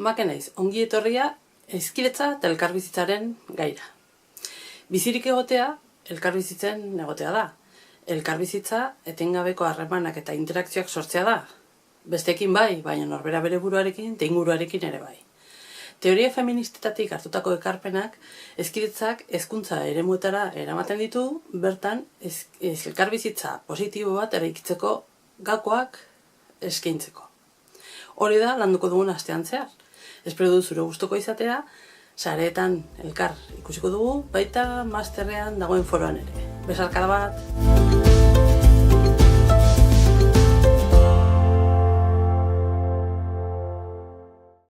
Make naiz, ongi etorria hezkidetza eta elkarbizitzaren gaira. Bizirik egotea, elkarbizitzen egotea da. Elkarbizitza etengabeko harremanak eta interakzioak sortzea da. Bestekin bai, baina norbera bere buruarekin eta inguruarekin ere bai. Teoria feministetatik hartutako ekarpenak hezkidetzak hezkuntza eremuetara eramaten ditu, bertan elkarbizitza positibo bat eraikitzeko gakoak eskaintzeko. Hori da landuko dugun astean zehar. Espero du zure gustuko izatea, sareetan elkar ikusiko dugu, baita masterrean dagoen foroan ere. Besarkada bat!